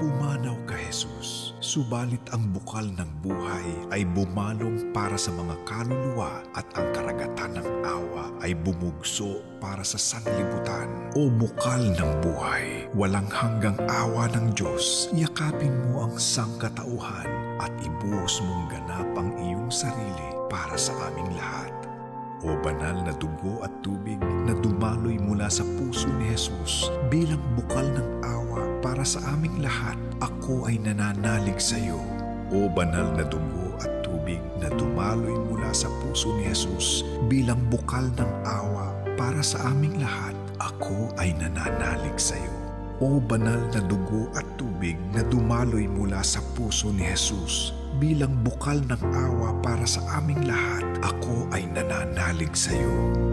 Pumanaw ka, Jesus, subalit ang bukal ng buhay ay bumalong para sa mga kaluluwa at ang karagatan ng awa ay bumugso para sa sanlibutan. O bukal ng buhay, walang hanggang awa ng Diyos, yakapin mo ang sangkatauhan at ibuhos mong ganap ang iyong sarili para sa aming lahat. O banal na dugo at tubig na dumaloy mula sa puso ni Jesus bilang bukal ng awa para sa aming lahat, ako ay nananalig sa iyo. O banal na dugo at tubig na dumaloy mula sa puso ni Jesus bilang bukal ng awa para sa aming lahat, ako ay nananalig sa iyo. O banal na dugo at tubig na dumaloy mula sa puso ni Jesus bilang bukal ng awa para sa aming lahat, ako ay nananalig sa iyo.